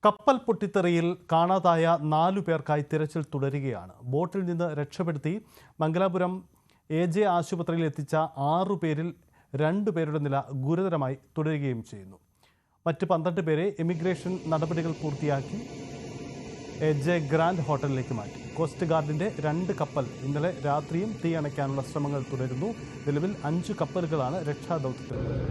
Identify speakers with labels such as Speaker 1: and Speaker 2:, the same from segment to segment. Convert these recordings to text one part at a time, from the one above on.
Speaker 1: കപ്പൽ പൊട്ടിത്തെറിയിൽ കാണാതായ 4 പേർക്കായി തിരച്ചിൽ തുടരുകയാണ്. ബോട്ടിൽ നിന്ന് രക്ഷപ്പെടുത്തി മംഗലാപുരം AJ ആശുപത്രിയിൽ എത്തിച്ച 6 പേരിൽ 2 പേരുടെ നില ഗുരുതരമായി തുടരുകയും ചെയ്യുന്നു. മറ്റ് 12 പേരെ ഇമിഗ്രേഷൻ നടപടികൾ പൂർത്തിയാക്കി AJ ഗ്രാൻഡ് ഹോട്ടലിലേക്ക് മാറ്റി. കോസ്റ്റ് ഗാർഡിന്റെ 2 കപ്പൽ ഇന്നലെ രാത്രിയും തീ അണയ്ക്കാനുള്ള ശ്രമങ്ങൾ തുടരുന്നു. നിലവിൽ 5 കപ്പലുകളാണ് രക്ഷാദൗത്യത്തിലുള്ളത്.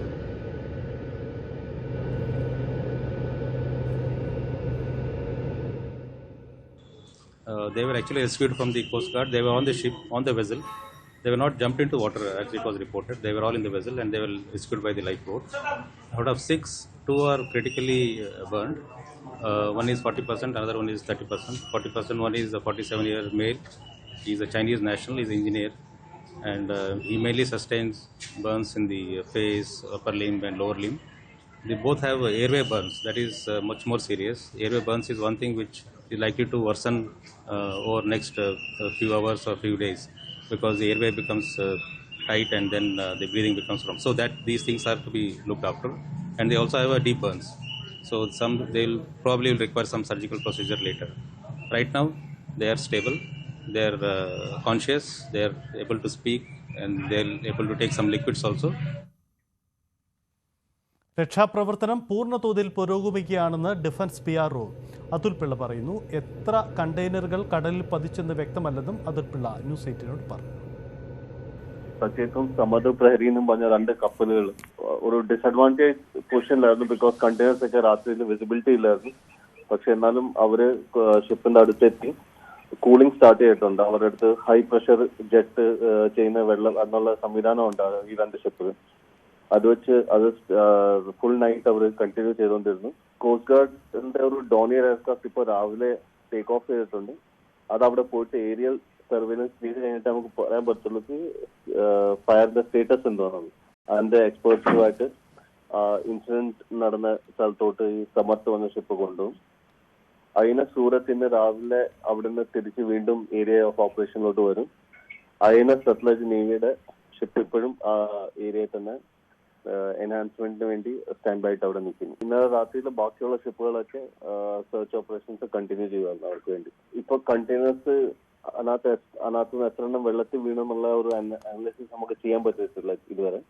Speaker 2: They were actually rescued from the Coast Guard. They were on the ship, on the vessel. They were not jumped into water as it was reported. They were all in the vessel and they were rescued by the lifeboat. Out of 6, 2 are critically burned. One is 40%, another one is 30%. 40% one is a 47-year male. He is a Chinese national, he is an engineer. And he mainly sustains burns in the face, upper limb and lower limb. They both have airway burns. That is much more serious. Airway burns is one thing which is likely to worsen over next few hours or few days, because the airway becomes tight and then the breathing becomes wrong. So that these things are to be looked after. And they also have a deep burns. So they'll probably require some surgical procedure later. Right now they are stable. They are conscious. They are able to speak and they are able to take some liquids also.
Speaker 1: രക്ഷാപ്രവർത്തനം പൂർണ്ണതോതിൽ പുരോഗമിക്കുകയാണെന്ന് defence PRO Atul Pillai പറയുന്നു. എത്ര കണ്ടെയ്നറുകൾ കടലിൽ പതിച്ചെന്ന് വ്യക്തമല്ലെന്നും Atul Pillai news 8 പറഞ്ഞു.
Speaker 3: സച്ചേത്തും സമുദ്ര പ്രഹരി എന്നും പറഞ്ഞ 2 കപ്പലുകൾ ഒരു ഡിസഡ്വാൻറ്റേജ് പൊസിഷനിലായിരുന്നു. ബിക്കോസ് കണ്ടെയ്നേഴ്സ് ഒക്കെ രാത്രിയിൽ വിസിബിലിറ്റി ഇല്ലായിരുന്നു. പക്ഷെ എന്നാലും അവര് ഷിപ്പിന്റെ അടുത്തെത്തി കൂളിംഗ് സ്റ്റാർട്ട് ചെയ്തിട്ടുണ്ട്. അവരുടെ അടുത്ത് ഹൈ പ്രഷർ ജെറ്റ് ചെയ്യുന്ന വെള്ളം എന്നുള്ള സംവിധാനം ഉണ്ട് ഈ 2 ഷിപ്പിൽ. അത് വെച്ച് അത് ഫുൾ നൈറ്റ് അവർ കണ്ടിന്യൂ ചെയ്തുകൊണ്ടിരുന്നു. കോസ്റ്റ് ഗാർഡിന്റെ ഒരു ഡോണിയർ എയർക്രാഫ്റ്റ് ഇപ്പോൾ രാവിലെ ടേക്ക് ഓഫ് ചെയ്തിട്ടുണ്ട്. അത് അവിടെ പോയിട്ട് ഏരിയൽ സർവൈലൻസ് ചെയ്ത് കഴിഞ്ഞിട്ട് നമുക്ക് പറയാൻ പറ്റുള്ളൂ ഫയറിന്റെ സ്റ്റേറ്റസ് എന്താണെന്ന്. അതിന്റെ എക്സ്പേർട്സുമായിട്ട് ഇൻസിഡന്റ് നടന്ന സ്ഥലത്തോട്ട് ഈ സമർത്ത് വന്ന ഷിപ്പ് കൊണ്ടുപോകും. അതിനെ സൂറത്തിന് രാവിലെ അവിടെ നിന്ന് തിരിച്ച് വീണ്ടും ഏരിയ ഓഫ് ഓപ്പറേഷനിലോട്ട് വരും. അതിനെ സത്ലജ് നേവിയുടെ ഷിപ്പ് ഇപ്പോഴും ആ ഏരിയയിൽ തന്നെ എൻഹാൻസ്മെന്റിന് വേണ്ടി സ്റ്റാൻഡ് ബൈ ആയിട്ട് അവിടെ നിൽക്കുന്നു. ഇന്നലെ രാത്രിയിൽ ബാക്കിയുള്ള ഷിപ്പുകളൊക്കെ സെർച്ച് ഓപ്പറേഷൻസ് കണ്ടിന്യൂ ചെയ്യുവാണ് അവർക്ക് വേണ്ടി. ഇപ്പൊ കണ്ടെയ്നേഴ്സ് അതിനകത്ത് എത്ര എണ്ണം വെള്ളത്തിൽ വീണെന്നുള്ള ഒരു അനാലിസിസ് നമുക്ക് ചെയ്യാൻ പറ്റിയിട്ടില്ല ഇതുവരെ.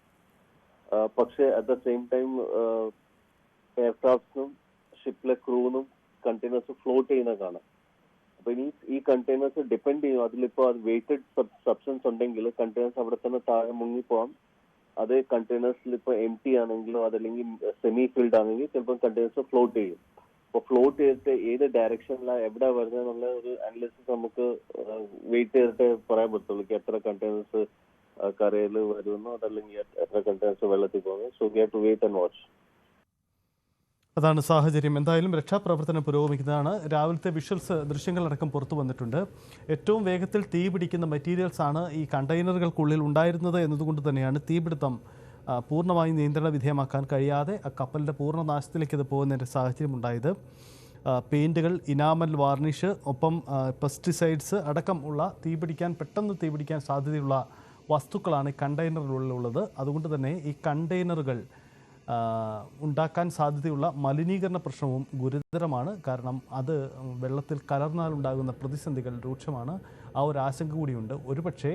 Speaker 3: പക്ഷെ അറ്റ് ദ സെയിം ടൈം എയർക്രാഫ്റ്റ്സിനും ഷിപ്പിലെ ക്രൂവിനും കണ്ടെയ്നേഴ്സ് ഫ്ലോട്ട് ചെയ്യുന്ന കാണാം. അപ്പൊ ഇനി ഈ കണ്ടെയ്നേഴ്സ് ഡിപ്പെൻഡ് ചെയ്യും. അതിലിപ്പോ അത് വെയിറ്റഡ് സബ്സ്റ്റൻസ് ഉണ്ടെങ്കിൽ കണ്ടെയ്നേഴ്സ് അവിടെ തന്നെ താഴെ മുങ്ങിപ്പോവാം. അതേ കണ്ടെയ്നേഴ്സിൽ ഇപ്പൊ empty ആണെങ്കിലോ അതല്ലെങ്കിൽ സെമി ഫിൽഡ് ആണെങ്കിൽ ചിലപ്പോൾ കണ്ടെയ്നേഴ്സ് ഫ്ലോട്ട് ചെയ്യും. അപ്പൊ ഫ്ലോട്ട് ചെയ്തിട്ട് ഏത് ഡയറക്ഷനിലാണ് എവിടെ വരുന്നതെന്നുള്ള ഒരു അനാലിസിസ് നമുക്ക് വെയിറ്റ് ചെയ്തിട്ട് പറയാൻ പറ്റുള്ളൂ. എത്ര കണ്ടെയ്നേഴ്സ് കരയിൽ വരുന്നു അതല്ലെങ്കിൽ എത്ര കണ്ടെയ്നേഴ്സ് വെള്ളത്തിൽ പോകുന്നു. So we have to wait and watch.
Speaker 1: അതാണ് സാഹചര്യം. എന്തായാലും രക്ഷാപ്രവർത്തനം പുരോഗമിക്കുന്നതാണ്. രാവിലത്തെ വിഷ്വൽസ് ദൃശ്യങ്ങളടക്കം പുറത്തു വന്നിട്ടുണ്ട്. ഏറ്റവും വേഗത്തിൽ തീ പിടിക്കുന്ന മെറ്റീരിയൽസ് ആണ് ഈ കണ്ടെയ്നറുകൾക്കുള്ളിൽ ഉണ്ടായിരുന്നത് എന്നതുകൊണ്ട് തന്നെയാണ് തീപിടുത്തം പൂർണ്ണമായും നിയന്ത്രണ വിധേയമാക്കാൻ കഴിയാതെ ആ കപ്പലിൻ്റെ പൂർണ്ണ നാശത്തിലേക്ക് ഇത് പോകുന്നതിൻ്റെ സാഹചര്യം ഉണ്ടായത്. പെയിൻറ്റുകൾ, ഇനാമൽ വാർണിഷ്, ഒപ്പം പെസ്റ്റിസൈഡ്സ് അടക്കം ഉള്ള പെട്ടെന്ന് തീപിടിക്കാൻ സാധ്യതയുള്ള വസ്തുക്കളാണ് ഈ കണ്ടെയ്നറിലുള്ളത്. അതുകൊണ്ട് തന്നെ ഈ കണ്ടെയ്നറുകൾ ഉണ്ടാക്കാൻ സാധ്യതയുള്ള മലിനീകരണ പ്രശ്നവും ഗുരുതരമാണ്. കാരണം അത് വെള്ളത്തിൽ കലർന്നാലുണ്ടാകുന്ന പ്രതിസന്ധികൾ രൂക്ഷമാണ്. ആ ഒരു ആശങ്ക കൂടിയുണ്ട്. ഒരുപക്ഷെ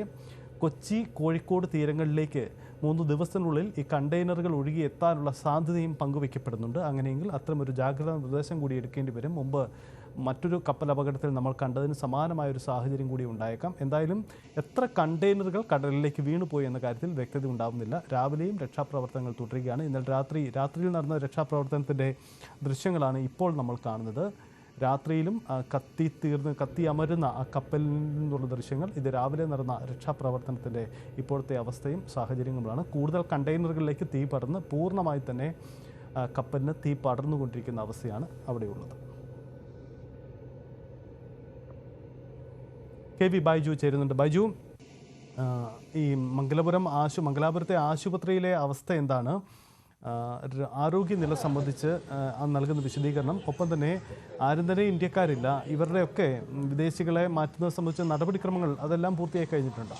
Speaker 1: കൊച്ചി, കോഴിക്കോട് തീരങ്ങളിലേക്ക് 3 ദിവസത്തിനുള്ളിൽ ഈ കണ്ടെയ്നറുകൾ ഒഴുകി എത്താനുള്ള സാധ്യതയും പങ്കുവയ്ക്കപ്പെടുന്നുണ്ട്. അങ്ങനെയെങ്കിൽ അത്തരമൊരു ജാഗ്രതാ നിർദ്ദേശം കൂടി എടുക്കേണ്ടി വരും. മുമ്പ് മറ്റൊരു കപ്പൽ അപകടത്തിൽ നമ്മൾ കണ്ടതിന് സമാനമായൊരു സാഹചര്യം കൂടി ഉണ്ടായേക്കാം. എന്തായാലും എത്ര കണ്ടെയ്നറുകൾ കടലിലേക്ക് വീണുപോയി എന്ന കാര്യത്തിൽ വ്യക്തത ഉണ്ടാവുന്നില്ല. രാവിലെയും രക്ഷാപ്രവർത്തനങ്ങൾ തുടരുകയാണ്. ഇന്നലെ രാത്രിയിൽ നടന്ന രക്ഷാപ്രവർത്തനത്തിൻ്റെ ദൃശ്യങ്ങളാണ് ഇപ്പോൾ നമ്മൾ കാണുന്നത്. രാത്രിയിലും കത്തി അമരുന്ന ആ കപ്പലിൽ നിന്നുള്ള ദൃശ്യങ്ങൾ. ഇത് രാവിലെ നടന്ന രക്ഷാപ്രവർത്തനത്തിൻ്റെ ഇപ്പോഴത്തെ അവസ്ഥയും സാഹചര്യങ്ങളുമാണ്. കൂടുതൽ കണ്ടെയ്നറുകളിലേക്ക് തീ പടർന്ന് പൂർണ്ണമായി തന്നെ കപ്പലിന് തീ പടർന്നുകൊണ്ടിരിക്കുന്ന അവസ്ഥയാണ് അവിടെയുള്ളത്. KV ബൈജു ചേരുന്നുണ്ട്. ബൈജു, ഈ മംഗലാപുരത്തെ ആശുപത്രിയിലെ അവസ്ഥ എന്താണ്? ആരോഗ്യനില സംബന്ധിച്ച് നൽകുന്ന വിശദീകരണം, ഒപ്പം തന്നെ ആരും തന്നെ ഇന്ത്യക്കാരില്ല, ഇവരുടെയൊക്കെ വിദേശികളെ മാറ്റുന്നത് സംബന്ധിച്ച നടപടിക്രമങ്ങൾ അതെല്ലാം പൂർത്തിയായി കഴിഞ്ഞിട്ടുണ്ടോ?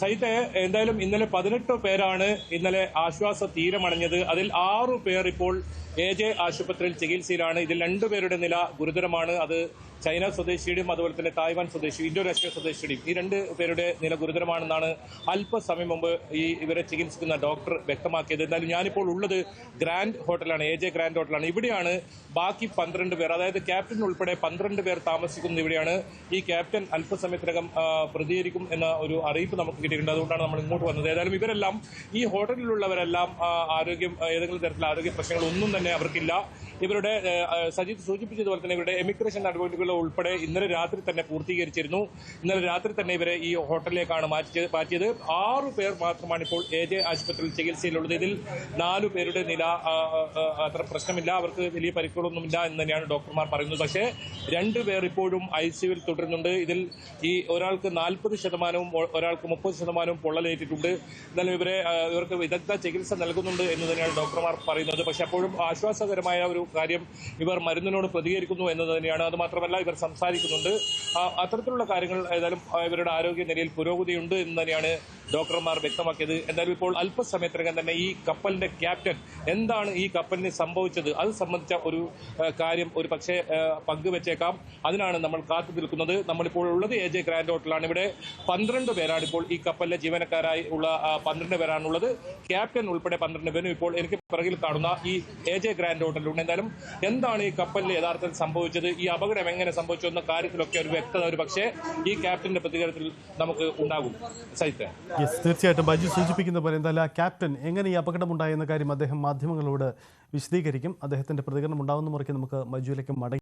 Speaker 4: സൈത്തെ എന്തായാലും ഇന്നലെ 18 പേരാണ് ഇന്നലെ ആശ്വാസ തീരമണഞ്ഞത്. അതിൽ 6 പേർ ഇപ്പോൾ AJ ആശുപത്രിയിൽ ചികിത്സയിലാണ്. ഇതിൽ 2 പേരുടെ നില ഗുരുതരമാണ്. അത് ചൈന സ്വദേശിയുടെയും അതുപോലെ തന്നെ തായ്വാൻ സ്വദേശി, ഇന്തോനേഷ്യ സ്വദേശിയുടെയും ഈ 2 പേരുടെ നില ഗുരുതരമാണെന്നാണ് അല്പസമയം മുമ്പ് ഇവരെ ചികിത്സിക്കുന്ന ഡോക്ടർ വ്യക്തമാക്കിയത്. എന്തായാലും ഞാനിപ്പോൾ ഉള്ളത് ഗ്രാൻഡ് ഹോട്ടലാണ്, AJ ഗ്രാൻഡ് ഹോട്ടലാണ്. ഇവിടെയാണ് ബാക്കി 12 പേർ, അതായത് ക്യാപ്റ്റൻ ഉൾപ്പെടെ 12 പേർ താമസിക്കുന്നത് ഇവിടെയാണ്. ഈ ക്യാപ്റ്റൻ അല്പസമയത്തിനകം പ്രതികരിക്കും എന്ന ഒരു അറിയിപ്പ് നമുക്ക് കിട്ടിയിട്ടുണ്ട്. അതുകൊണ്ടാണ് നമ്മൾ ഇങ്ങോട്ട് വന്നത്. ഏതായാലും ഇവരെല്ലാം, ഈ ഹോട്ടലിലുള്ളവരെല്ലാം ആരോഗ്യം, ഏതെങ്കിലും തരത്തിലുള്ള ആരോഗ്യ പ്രശ്നങ്ങൾ ഒന്നും തന്നെ അവർക്കില്ല. ഇവരുടെ സജിത് സൂചിപ്പിച്ചതുപോലെ തന്നെ ഇവരുടെ എമിഗ്രേഷൻ നടപടികൾ ഉൾപ്പെടെ ഇന്നലെ രാത്രി തന്നെ പൂർത്തീകരിച്ചിരുന്നു. ഇന്നലെ രാത്രി തന്നെ ഇവരെ ഈ ഹോട്ടലിലേക്കാണ് മാറ്റിയത്. 6 പേർ മാത്രമാണ് ഇപ്പോൾ AJ ആശുപത്രിയിൽ ചികിത്സയിലുള്ളത്. ഇതിൽ 4 പേരുടെ നില അത്ര പ്രശ്നമില്ല, അവർക്ക് വലിയ പരിക്കുകളൊന്നുമില്ല എന്ന് തന്നെയാണ് ഡോക്ടർമാർ പറയുന്നത്. പക്ഷേ 2 പേർ ഇപ്പോഴും ICUവിൽ തുടരുന്നുണ്ട്. ഇതിൽ ഈ ഒരാൾക്ക് 40%, ഒരാൾക്ക് 30% പൊള്ളലേറ്റിട്ടുണ്ട്. എന്നാലും ഇവർക്ക് വിദഗ്ധ ചികിത്സ നൽകുന്നുണ്ട് എന്ന് തന്നെയാണ് ഡോക്ടർമാർ പറയുന്നത്. പക്ഷെ അപ്പോഴും ആശ്വാസകരമായ ഒരു കാര്യം, ഇവർ മരുന്നിനോട് പ്രതികരിക്കുന്നു എന്നത് തന്നെയാണ്. അത് മാത്രമല്ല, ഇവർ സംസാരിക്കുന്നുണ്ട്. അത്തരത്തിലുള്ള കാര്യങ്ങൾ ഏതായാലും ഇവരുടെ ആരോഗ്യ നിലയിൽ പുരോഗതിയുണ്ട് എന്ന് തന്നെയാണ് ഡോക്ടർമാർ വ്യക്തമാക്കിയത്. എന്തായാലും ഇപ്പോൾ അല്പസമയത്തിനകം തന്നെ ഈ കപ്പലിന്റെ ക്യാപ്റ്റൻ എന്താണ് ഈ കപ്പലിന് സംഭവിച്ചത് അത് സംബന്ധിച്ച ഒരു കാര്യം ഒരു പക്ഷേ പങ്കുവെച്ചേക്കാം. അതിനാണ് നമ്മൾ കാത്തു നിൽക്കുന്നത്. നമ്മളിപ്പോൾ ഉള്ളത് AJ ഗ്രാൻഡ് ഹോട്ടലാണ്. ഇവിടെ 12 പേരാണ് ഇപ്പോൾ ഈ കപ്പലിലെ ജീവനക്കാരായി ഉള്ള 12 പേരാണുള്ളത്. ക്യാപ്റ്റൻ ഉൾപ്പെടെ 12 പേരും ഇപ്പോൾ എനിക്ക് പിറകിൽ കാണുന്ന ഈ AJ ഗ്രാൻഡ് ഹോട്ടലിലുണ്ട്. എന്തായാലും എന്താണ് ഈ കപ്പലിൽ യഥാർത്ഥത്തിൽ സംഭവിച്ചത്, ഈ അപകടം എങ്ങനെ സംഭവിച്ചു എന്ന കാര്യത്തിലൊക്കെ ഒരു വ്യക്തത ഒരു പക്ഷേ ഈ ക്യാപ്റ്റന്റെ പ്രതികരണത്തിൽ നമുക്ക് ഉണ്ടാകും. സൈത്തെ,
Speaker 1: തീർച്ചയായിട്ടും ബൈജു സൂചിപ്പിക്കുന്ന പോലെ എന്തായാലും ആ ക്യാപ്റ്റൻ എങ്ങനെ ഈ അപകടമുണ്ടായെന്ന കാര്യം അദ്ദേഹം മാധ്യമങ്ങളോട് വിശദീകരിക്കും. അദ്ദേഹത്തിന്റെ പ്രതികരണം ഉണ്ടാകുന്ന മുറയ്ക്ക് നമുക്ക് ബൈജുവിലേക്ക് മടങ്ങി